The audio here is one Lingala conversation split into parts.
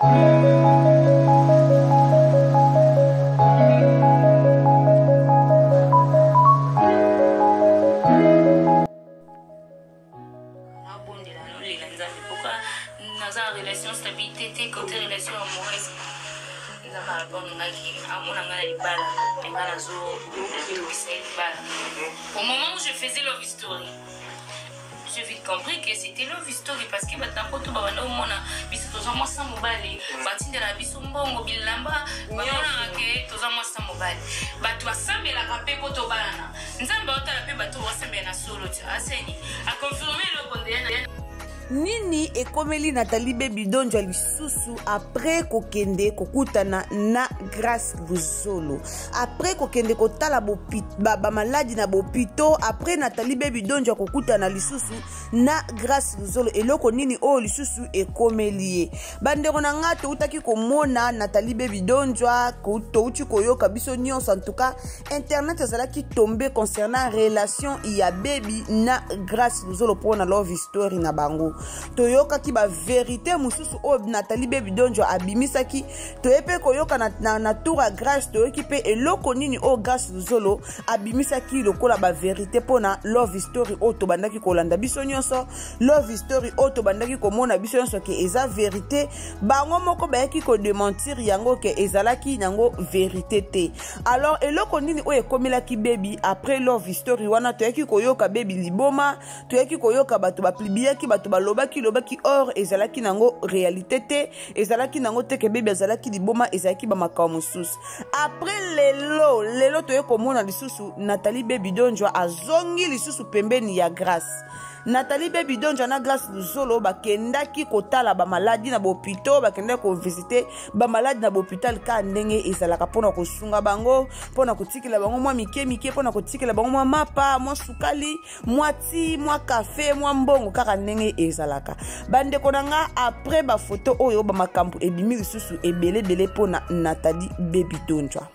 Au moment où je faisais Love Story, j'ai vite compris que c'était Love Story parce que maintenant quand tu vas voir mona biso toza moi sans mobile batinde la biso mbongo bilamba bana ke toza moi sans mobile batu asambela kape ko to bana nzambe otala pe batu wasambela na solo aseni a confirmer le condamné. Nini ekomeli Nathalie Baby Donjwa lisusu après kokende kokutana na Grâce Luzolo, après kokende kotala ba maladi na bopito, après Nathalie Baby Donjwa kokutana lisusu na Grâce Luzolo, eloko nini o lisusu ekomeli bandeko na nga utaki komona Nathalie Baby Donjwa ko uti koyoka biso nyonso. En tout cas internet ezalaki tombé concernant relation ya Baby na Grâce Luzolo pour na love story na bango. Toyoka ki ba vérité mususu o Nathalie Baby Donjwa abimisaki toyepe koyoka na tour Grâce toyoki pe eloko nini o Grâce Luzolo abimisaki lokola ba vérité pona love story o to bandaki kolanda biso nyonso, love story o to bandaki komona biso nyonso ke eza vérité, bango moko bayaki ko démentir yango ke ezalaki yango vérité te. Alors eloko nini o ekomelaki Baby après love story wana toyaki koyoka Baby liboma, toyaki koyoka bato ba plibiaki bato ba lobaki or ezalaki nango réalité te, ezalaki nango te ke Baby ezalaki liboma, ezalaki ba makambo mosusu. Après lelo toye komona lisusu Nathalie Baby Donjwa azongi lisusu pembeni ya Grâce. Nathalie Baby Donjwa na Grâce Luzolo bakendaki kotala ba maladi na bopito, bakendaki ko visiter ba maladi na bopitali ka ndenge ezalaka pona kosunga bango, pona kotikela bango mwa mike pona kotikela bango mwa mapa, mwa sukali, mwa ti, mwa café, mwa mbongo kaka ndenge ezalaka. Bandeko nanga après ba photo oyo ba makambo ebimi lisusu ebele pona Nathalie Baby Donjwa.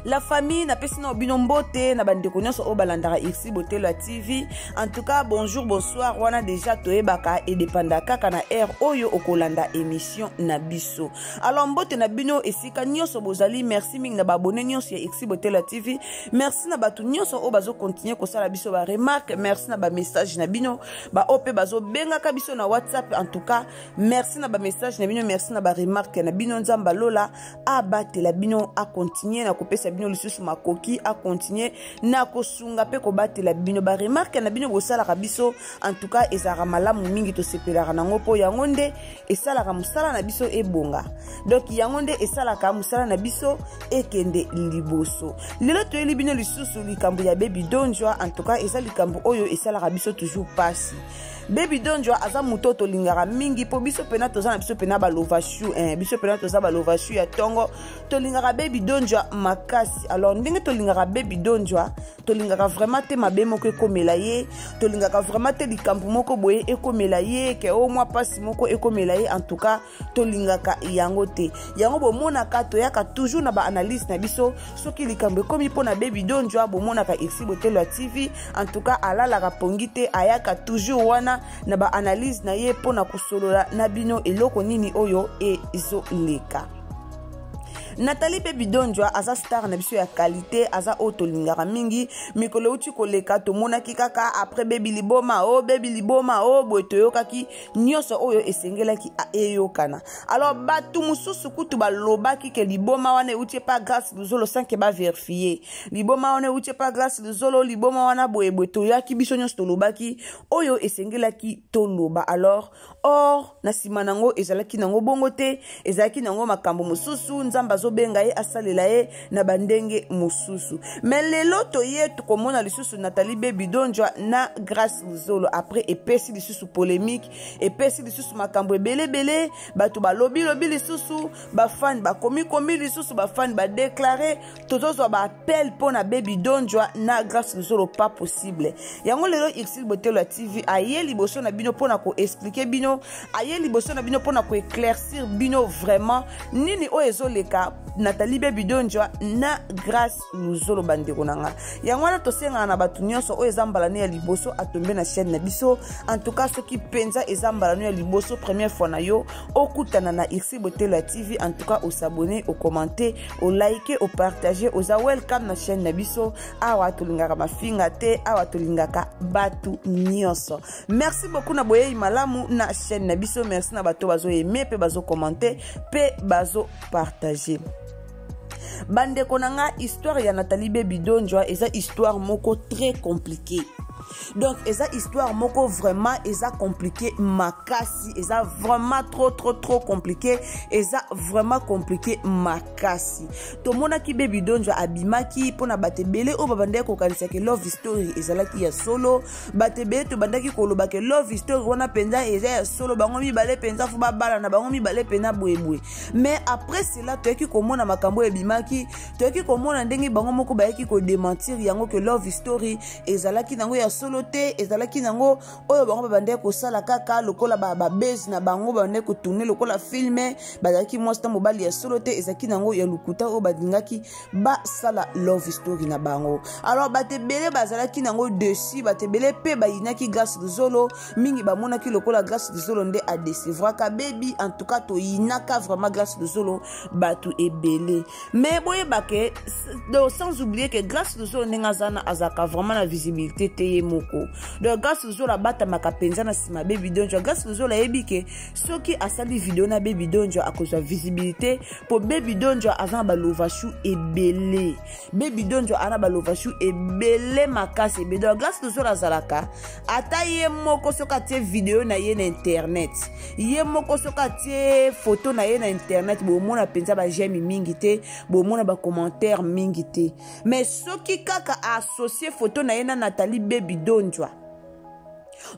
La famille n'a pas sinon binombote na bandeko nyonso o balandaka ici Botelo TV. En tout cas bonjour bonsoir wana déjà toyebaka et dépenda kaka na air oyo okolanda émission na biso. Alors mbote na bino esika nyonso bozali, merci mingi na ba abonné nyonso ya ici Botelo TV. Merci na batu nyonso o bazo continuer ko sala biso ba remarque, merci na ba message na bino ba ope bazo benga ka biso na WhatsApp. En tout cas merci na ba message na bino, merci na ba remarque na bino, nzamba lola abate la bino a continuer na kopesa bino lisusu makoki a continuer na kosunga pe ko batela bino ba remarque na bino bosala biso. En tout cas ezara malamu mingi to sepelaka nango po yango nde esalaka musala na biso ebonga. Donc yango nde esalaka musala na biso ekende liboso. Lelo to eli bino lisusu likambo ya Baby Donjwa. En tout cas eza likambo oyo esalaka biso toujours pasi. Baby Donjwa aza mutoto lingara mingi po biso pena toza na biso pena ba lovashu biso pena toza ba lovashu ya tongo to lingara Baby Donjwa makasi. Alors ndenge to lingara Baby Donjwa to lingara vraiment te mabe moko ekomela ye, to lingara vraiment te likambo moko boye ekomela ye ke o mwa pasi moko ekomela ye. En tout cas to lingaka yango te, yango bomonaka to yaka toujours na ba analyse na biso soki likambo ekomi pona Baby Donjwa bomonaka ici Botelo TV. En tout cas alala rapongite ayaka toujours wana na ba analyse na ye pona kusolola na bino eloko nini oyo ezoleka. Nathalie Baby Donjwa aza star na biso ya qualité, aza auto lingara mingi mikolo uti koleka to monaki kaka après Baby liboma o boeto yokaki nyonso oyo esengelaki eyokana. Alors batu mususu kutu balobaki ke liboma wana uti pa Grâce Luzolo sans ke ba vérifier, liboma wana uti pa Grâce Luzolo, liboma wana boeto yaki biso nyonso to lobaki oyo esengelaki to loba. Alors or na simanango ezalaki nango bongo te, ezalaki nango makambo mususu nzamba benga ye asalela ye na bandenge mususu. Mais lelo toye tukomona lisusu Nathalie Baby Donjwa na Grâce Luzolo après epesi lisusu polémique, epesi lisusu makambo ebele bato balobi lisusu ba fan ba komi lisusu ba fan ba déclarer tozozo ba appel pona Baby Donjwa na Grâce Luzolo pas possible. Yango lelo ici Botelo TV aye liboso na bino pona ko expliquer bino, aye liboso na bino pona ko éclaircir bino vraiment nini o ezoleka Nathalie Baby Donjwa na Grâce Luzolo bandeko nanga. Yango wana tosenga na batu nyonso o ezambalane ya liboso atombe na chaîne na biso. En tout cas soki penza ezambalane ya liboso première fois na yo okutana na Irsi Botelo TV. En tout cas au s'abonner, au commenter, au liker, au partager, au welcome na chaîne na biso. Awa tolingaka mafinga te, awa tolingaka batu nyonso. Merci beaucoup na boye malamu na chaîne na biso. Merci na bato bazo aimer pe bazo commenter pe bazo partager. Bande konanga histoire ya Nathalie Baby Donjwa eza histoire moko très compliquée. Donc eza histoire moko vraiment eza compliqué makasi, eza vraiment trop compliqué, eza vraiment compliqué makasi. To mona ki Baby Donjwa abimaki pona batebele o babande ko kanisa ke love story ezalaki ya solo, batebele to bandaki ko loba ke love story wana penza eza ya solo, bango mibale penza fu babala na bango mibale pena boyeboy. Mais après cela to yaki ko mona makambo ebimaki, to yaki ko mona ndenge bango moko bayaki ko démentir yango ke love story ezalaki nango ya solo te, ezalaki nango oyo bango babande ko sala kaka lokola ba base na bango babande ko tourner lokola filme bazalaki monster mobile ya solo te, ezalaki nango ya lukuta o badingaki ba sala love story na bango. Alors batebele bazalaki nango dessus, batebele pe bayinaki Grâce Luzolo mingi bamonaki lokola Grâce Luzolo nde a décevoir ka baby. En tout cas to yinaka vraiment Grâce Luzolo batu ebele. Mais boye bake sans oublier que Grâce Luzolo ndenga zana azaka vraiment la visibilité te moko. Donc Grâce Luzolo bata makapenza na sima Baby Donjwa. Grâce Luzolo yebike soki asali vidéo na Baby Donjwa akozwa visibilité pour Baby Donjwa azana balovashu ebele. Baby Donjwa ana balovashu ebele makasi be. Donc Grâce Luzolo azalaka ata ye moko soka tie vidéo na ye na internet, ye moko soka tie photo na ye na internet bo mona penza ba j'aime mingi te, bo mona ba commentaire mingi te. Mais soki kaka associer photo na ye na Nathalie Baby Donjwa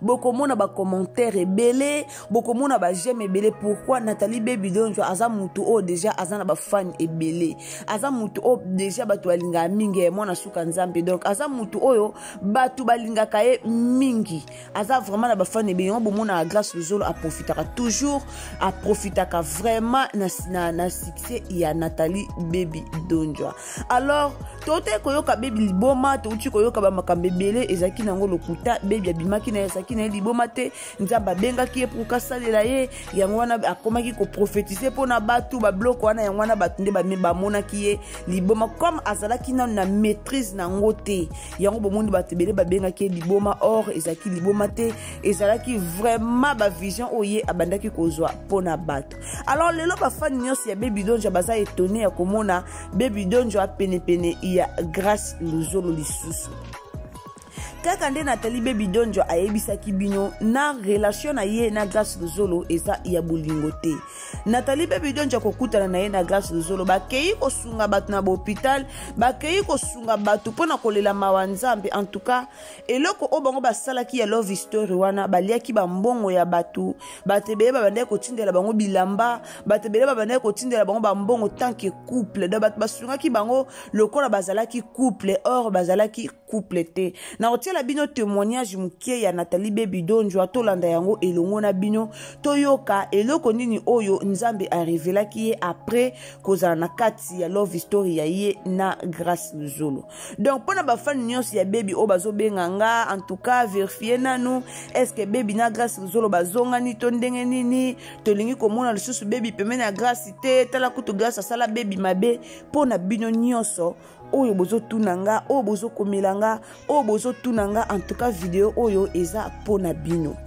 beaucoup mona ba commentaire ebele, beaucoup mona ba j'aime ebele. Pourquoi? Nathalie Baby Donjwa aza mutu o déjà azana ba fan ebele, aza mutu o déjà batu balinga mingi mona suka nzambe. Donc aza mutu oyo batu balinga kaye mingi, aza vraiment na ba fan ebele. Bo mona Grâce Luzolo a profitaka toujours, a profitaka vraiment na succès ya Nathalie Baby Donjwa. Alors tote koyoka Baby liboma, to uchi koyoka ba makambe ebele ezaki nango lokuta Baby abimaki na ezaki na liboma te, nzamba bengaki pour kasalela ye yango wana akomaki ko prophétiser pona batu ba bloc wana yango wana batu nde ba monaki ye liboma comme azalaki na maîtrise nango te, yango bomundi batebele ba bengaki liboma. Or ezaki liboma te, ezalaki vraiment ba vision oye abandaki kozwa pona batu. Alors lelo ba fan nyonso ya Baby Donjwa baza étonné ya komona Baby Donjwa pene ya Grâce Luzolo lisusu. Kaka nde Nathalie Baby Donjwa ayebisaki bino na relation na ye na Grâce Luzolo eza ya bolingo te. Nathalie Baby Donjwa kokutana na ye na Grâce Luzolo bakei kosunga batu na hôpital, bakei kosunga batu pona kolela mawa nzambe. En tout cas eloko o bango basalaki ya love story wana baliaki bambongo ya batu, batebele babande kotindela bango bilamba, batebele babande kotindela bango bambongo tant que couple. Da batu basungaki bango lokola bazalaki couple, or bazalaki couple te. Na la bino témoignage mukie ya Nathalie Baby Donjwa tolanda yango elongo na bino toyoka eloko nini oyo nzambe a révélaki ye après kozala na kati ya love story ya ye na Grâce Luzolo. Donc pona ba fan nyonso ya Baby o bazo benganga, en tout cas vérifier nanu est-ce que Baby na Grâce Luzolo bazonga ni to ndenge nini tolingi komona lisusu Baby pemene ya Grâce te tala kutu Grâce asala Baby mabe pona bino nyonso oyo bozo tunanga, oyo bozo komelanga, oyo bozo tunanga. En tout cas vidéo oyo eza pona bino.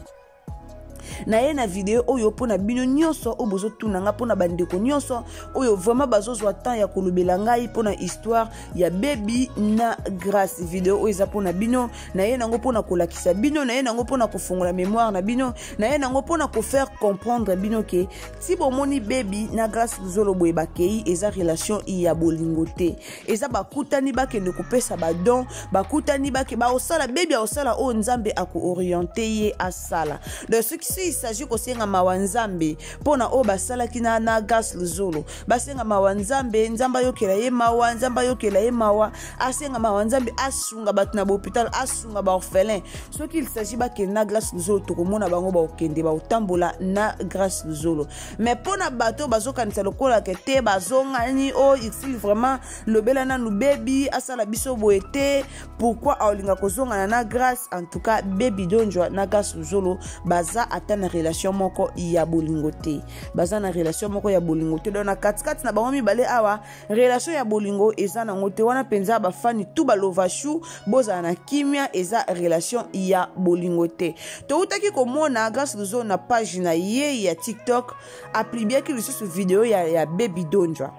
Na ye na video oyo pona bino nyonso o bozo tunanga pona bandeko nyonso oyo vraiment bazozwa temps ya kolobela ngai pona histoire ya Baby na Grâce. Video oyo eza pona bino, na ye nango pona kolakisa bino, na ye nango pona kofungola mémoire na bino, na ye nango pona ko faire comprendre bino ke ti bomoni Baby na Grâce Luzolo boye bakei eza relation ya bolingo te, eza bakutani bakende kopesa badon, bakutani bake ba osala Baby a osala o nzambe ako orienter ye asala. De ce qui il s'agit kosenga mawanzambe pona o basalaki na Grâce Luzolo basenga mawanzambe nzamba yokela ye mawa nzamba yokela ye mawa asenga mawanzambe asunga batu na hôpital asunga ba orphelin soki il s'agit ba kena Grâce Luzolo tokomona bango ba okende ba otambola na Grâce Luzolo mais pona bato bazokanisa lokola ke te bazongani o il vraiment lobela na baby asala biso boete pourquoi aolinga kozonga na Grâce en tout cas Baby Donjwa na Grâce Luzolo baza ata na relation moko ya bolingote baza na relation moko ya bolingote donc na katikati na bango mibale awa relation ya bolingo eza na ngote wana penza ba fani tout ba lovashu boza na kimia eza relation ya bolingote to utaki komona Grâce Luzolo na page na ye ya TikTok aplibia ki lisusu video ya Baby Donjwa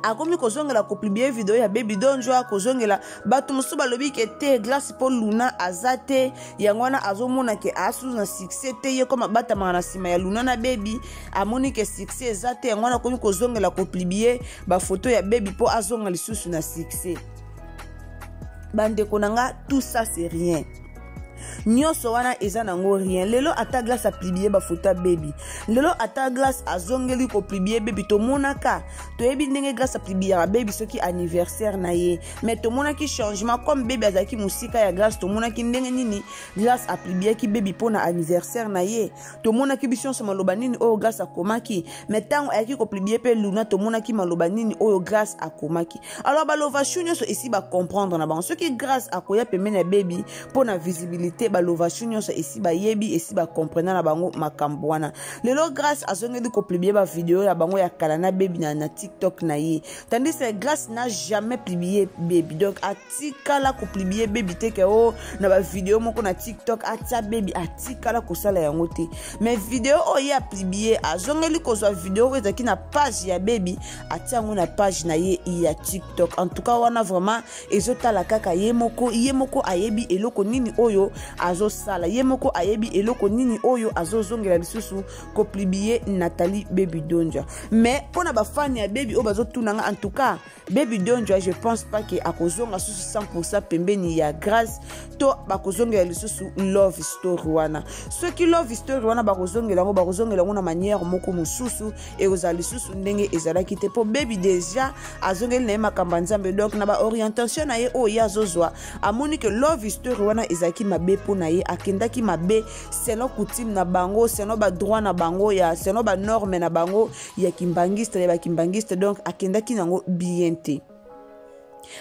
akomi kozongela kopublier video ya Baby Donjwa kozongela batu musu balobi ke te Grâce Paul Luna azate yangwana azomona ke asu na succès te ye koma bata mana sima ya Luna na Baby amoni ke succès azate yangwana komi kozongela kopublier ba photo ya Baby po azonga lisusu na succès bande konanga tout ça c'est rien nyonso wana eza nango rien lelo ata Grâce a publié ba photo ya Baby lelo ata Grâce azongeli ko publier Baby to monaka to yebi ndenge Grâce a publié ba Baby soki anniversaire na ye mais to monaki changement comme Baby azaki musika ya Grâce to monaki ndenge nini Grâce a publié ki Baby pona anniversaire na ye to monaki biso so maloba nini o Grâce akomaki mais tango ayaki ko publier pe Luna to monaki maloba nini o Grâce akomaki alors ba lovashu nyonso esi ba comprendre na bango soki Grâce akoya pemene ya Baby pona visibilité balovashu nyonso esi bayebi esi bakomprena na bango makambo wana lelo Grâce azongeli kopublier ba video ya bango ya kala na Baby na TikTok na ye tandis que Grâce n'a jamais publié Baby donc atikala kopublier Baby te ke o na ba video moko na TikTok atia Baby atikala kosala yango te mais video o ya publier azongeli kozwa video ezaki na page ya Baby atia yango na page na ye ya TikTok en tout cas wana vraiment ezotala kaka ye moko ayebi eloko nini oyo azo sala ye moko ayebi eloko nini oyo azo zongela lisusu ko publier Nathalie Baby Donjwa mais pona ba fan ya Baby o bazo tunanga en tout cas Baby Donjwa je pense pas que akozonga susu 100% pembeni ya Grâce to bakozongela lisusu love story wana soki love story wana bakozongela ngo na manière moko mususu e ozali lisusu ndenge ezalaki te po Baby déjà azongeli na makamba nzambe donc na ba orientation na ye o ya zozwa amoni que love story wana ezaki mabe pona ye akendaki mabe selon coutume na bango selon ba droit na bango ya selon ba norme na bango ya kimbangiste donc akendaki nango bien te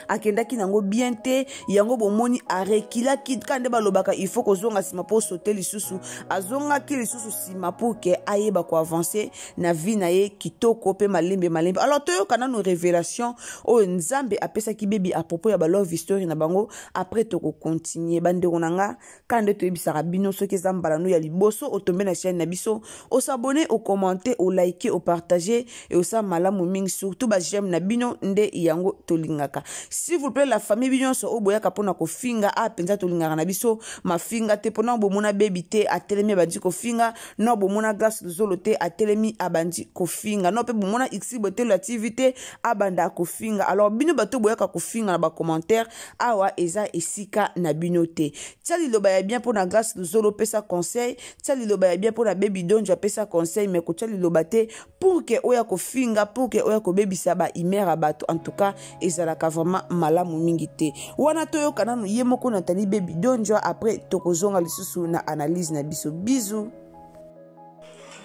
akendaki nango bien te yango bomoni arekila kande balobaka il faut kozonga sima po sauter lisusu azonga ki lisusu sima pour que ayeba ko avancer na vie na ye kitoko pe malembe alors toyoka na no révélation o nzambe apesa ki Baby à propos ya ba love story na bango après to ko continuer bandeko nanga kande to yebisaka bino soki zambala no ya liboso otombe na chaîne na biso o s'abonner o commenter o liker o partager et o sa malamu mingi surtout ba j'aime na bino nde yango tolingaka. S'il vous plaît la famille binyonso oboyaka pona ko finga a penza tolingaka na biso mafinga te pona bomona Baby te atelemi abandi ko finga no bomona Grâce Luzolo te atelemi abandi ko finga no pe bomona Xibote la activité abanda ko finga alors bino bato boyaka ko finga na ba commentaire awa eza esika na bino te tiali loba ya bien pona Grâce Luzolo pesa conseil tiali loba ya bien pona Baby Donjwa pesa conseil mais ko tiali loba te pour que oya ko finga pour que oya ko Baby saba imera bato en tout cas ezalaka vraiment malamu mingi te wana toyoka nanu ye moko Nathalie Baby Donjwa après tokozonga lisusu na analyse na biso bisous.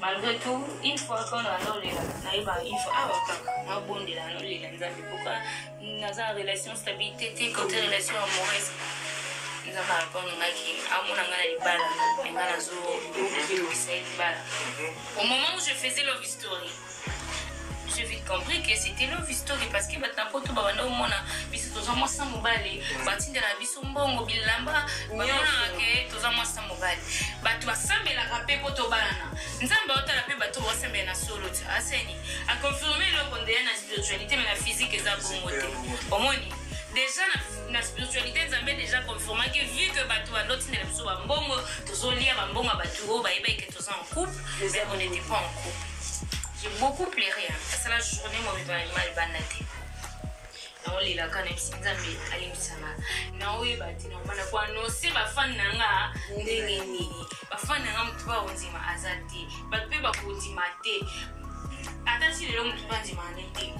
Malgré tout, une fois qu'on a il faut avoir pourquoi nous avons une relation stabilité, côté relation amoureuse. Nous avons au moment où je faisais Love Story, j'ai vite compris que c'était Love Story parce que maintenant pour tout babana au mona biso tozamo sa mobile batinda na biso mbongo bilamba babana ke tozamo sa mobile batu basambela rapé poto bana nzamba otala pe batu basambela na solo aseni a confirmer le condamné na spiritualité mais la physique eza bongo te omoni déjà na spiritualité nzambe déjà confirmé que vu que batu aloti na biso ba mbongo tozolia ba mbongo batu o bayiba ke toza en couple mais on n'était pas en couple. J'ai beaucoup pleuré. C'est la journée où je vais mal banater. na olela kana nzambe alimbisanga na oyeba ati na bana kwa no se bafani nanga ndenge nini bafani nanga mutu ba onzima azati bape ba kondima te atasi lelo mutu ba ndima nete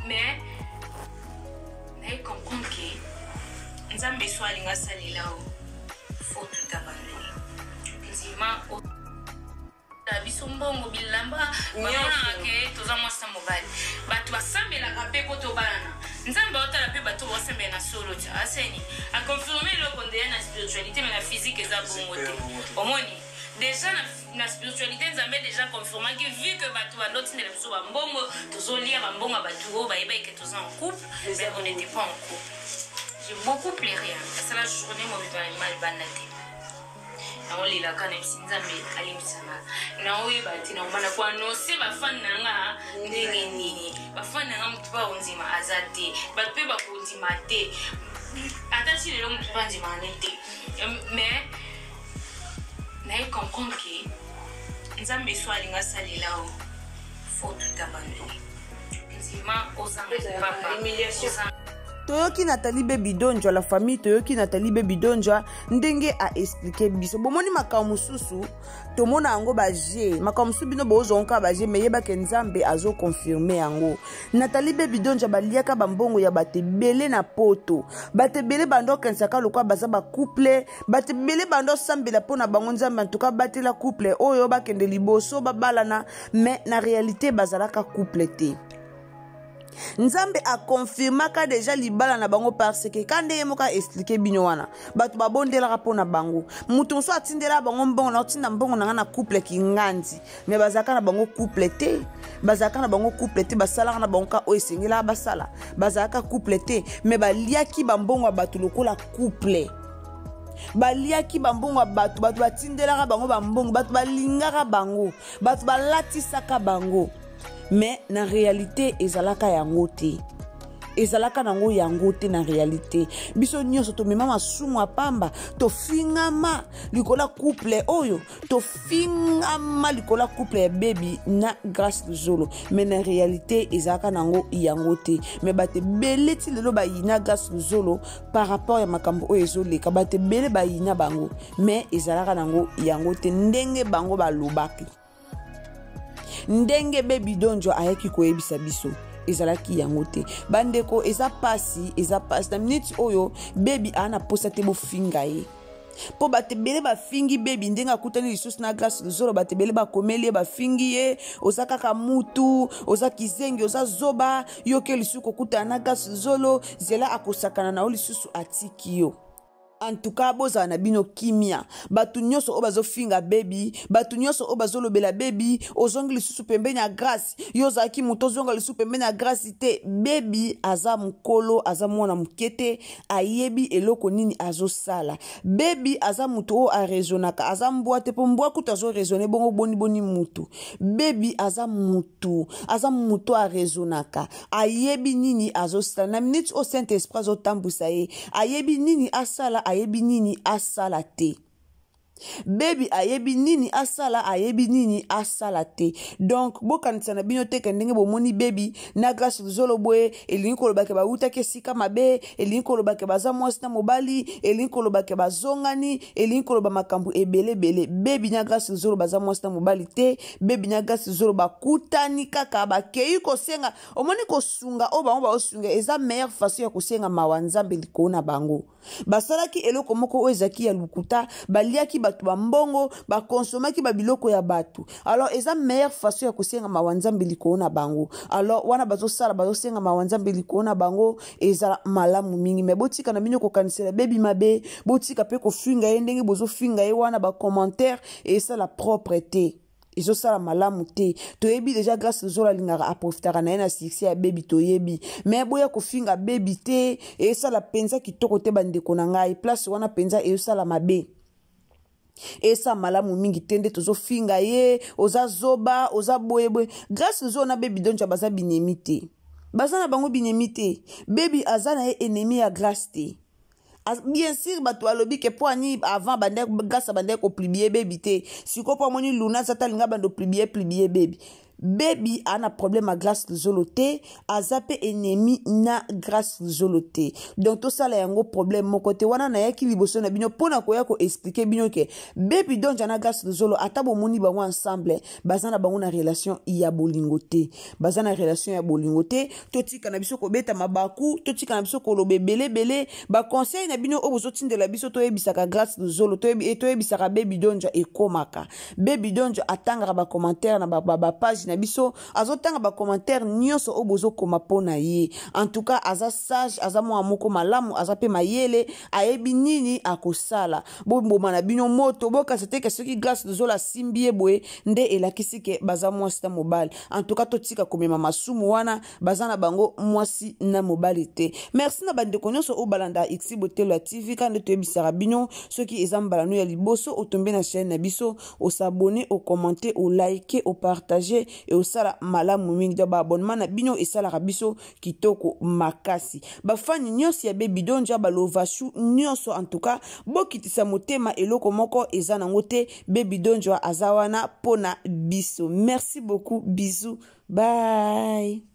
mais na comprendre que nzambe so alinga salela o faut tout abandonner nzima la biso mbongo bilamba bamona ke toza mwasa mobali bato basambelaka mpe po tobalana nzambe otala mpe bato bosambela na solo ti aseni aconfirme eloko ndeya na spiritualité mais na physique eza bongo te omoni déjà na spiritualité nzambe déjà confirmaki vu que bato bandotindela biso bambongo tozolia bambongo ya bato oyo bayeba eke toza en couple mais on n'était pas en couple j'ai beaucoup pleuré asala journée mobimalimal banda te na olela kana nzambe alimbisanga na oyeba ati na bana kwa no se bafani nanga ndenge nini bafani nanga mutu ba onzima azate bape ba kondima te atasi lelo mutu ba ndima nete mais na comprendre que nzambe so alinga salela o faut tout abandonner nzima osanga papa humiliation toyoki Nathalie Baby Donjwa la famille toyoki Nathalie Baby Donjwa ndenge a expliquer biso bomoni makambo mususu tomona yango baje makambo mususu bino bozonka baje meyeba ke nzambe azo confirmer yango Nathalie Baby Donjwa baliaka bambongo ya batebele na poto batebele bando kensaka lokwa baza ba couple batebele bando sambela pona bango nzambe en tout cas batela couple oyo bakende liboso babalana mais na réalité bazalaka couple te nzambe a confirmaka déjà libala na bango parce que quand ndeye moka expliquer bino wana bato babondelaka pona bango mutu so atindela bango mbongo na otinda mbongo na na couple kinganzi mais bazaka na bango couple te bazaka na bango couple te basalaka na bango ka o esengela basala bazaka couple te mais baliaki bambongo bato lokola couple baliaki bambongo bato batindelaka bango bambongo bato balingaka bango bato balatisaka bango mais na réalité ezalaka yango te ezalaka nango yango te na réalité biso nyonso tomema masumu apamba tofingama likola couple oyo tofingama likola couple ya baby na grâce Luzolo mais na réalité ezalaka nango yango te mais bate beleti lelo bayina grâce Luzolo par rapport ya makambo oyo ezoleka bate bele bayina bango mais ezalaka nango yango te ndenge bango balobaki ndenge Baby Donjwa ayaki koyebisa biso ezalaki yango te bandeko eza pasi na minute oyo baby ana posa te bofinga ye po batebele bafingi baby ndenge akutani lisusu na grâce Luzolo batebele bakomeli bafingi ye oza kaka mutu oza kizengi oza zoba yoke lisusu kokutana na grâce Luzolo zela akosakana na lisusu atiki yo en tout cas boza na bino kimia batu nyonso obazo finga baby batu nyonso obazo lobela baby ozongi lisusu pembeni ya grâce yoza ki muto zonga lisusu pembeni ya grâce te baby aza mukolo aza mwana mukete ayebi eloko nini azo sala baby aza muto o a raisonnaka aza mbwa te po mbwa kuta azo raisonner bongo boni mutu baby aza mutu a raisonnaka ayebi nini azo sala na minute o Saint Esprit azo tambusa ye ayebi nini asala ayebi nini asala te baby ayebi nini asala ayebi nini asala te donc bokanisa na bino te ndenge bomoni baby na grâce Luzolo boye elingi kolobake bautaki esika mabe elingi kolobake baza mwasi na mobali elingi kolobake bazongani elingi koloba makambo ebele baby na grâce Luzolo baza mwasi na mobali te baby na grâce Luzolo bakutani kaka bakei kosenga omoni kosunga o bango baosunga eza meilleure façon ya kosenga mawa nzambe likolo na bango basalaki eloko moko oyo ezaki ya lukuta baliaki batu bambongo bakonsomaki babiloko ya batu alors eza meilleure façon ya kosenga mawa nzambe likolo na bango alors wana bazosala bazosenga mawa nzambe likolo na bango eza malamu mingi mais botika na bino kokanisela baby mabe botika pe kofinga ye ndenge bozofinga ye wana bacommentaire esala propreté ezosala malamu te toyebi déjà grâce Luzolo alingaka aprofitaka na ye na succès ya baby toyebi mais boya kofinga baby te esala penza kitoko te bandeko na ngai place wana penza ezosala mabe esa malamu mingi tende tozofinga ye oza zoba oza boye grâce Luzolo na Baby Donjwa baza binemi te baza na bango binemi te baby aza na ye ennemi ya grâce te bien sûr bato alobi ke po ani avant bande grâce bande ko publier baby te siko po moni Luna zata linga bando publier baby Baby ana problème à Grâce Luzolo te, azape ennemi na Grâce Luzolo te. Donc tout ça là yango problème mon côté wana na yaki liboso na bino pona koya ko expliquer bino ke Baby Don jana Grâce Luzolo atabo moni bango ensemble bazana bango na relation ya bolingo te. Bazana relation ya bolingo te, totika na biso ko beta mabaku, totika na biso ko lobe belé ba conseil na bino obozo tindela biso to yebisaka Grâce Luzolo to yebisaka Baby Don ja ekomaka. Baby Don ja atanga ba commentaire na ba page na biso azotanga ba commentaire nyonso obozo koma pona ye. En tout cas aza sage, aza mo amoko malamu, aza pe mayele, ayebi nini akosala. Bombo na bino moto boka c'était que ceux qui Grâce Luzolo simbie boye nde elakisi ke baza mwasi na mobile. En tout cas totika komema masumu wana bazana bango mwasi na mobile te. Merci na bande nyonso o balanda Xi Botelo TV quand to ebisara bino ceux qui ezambala no ya liboso otombe na chaîne na biso o s'abonner, o commenter, o liker, o partager et o sala malamu mingi ba abonnement na bino et sala biso kitoko makasi. Ba fani nyonso ya Baby Don ja ba lovashu nyonso en tout cas bokitisa motema eloko moko eza nango te Baby Don ja azawana pona biso. Merci beaucoup, bisous, bye.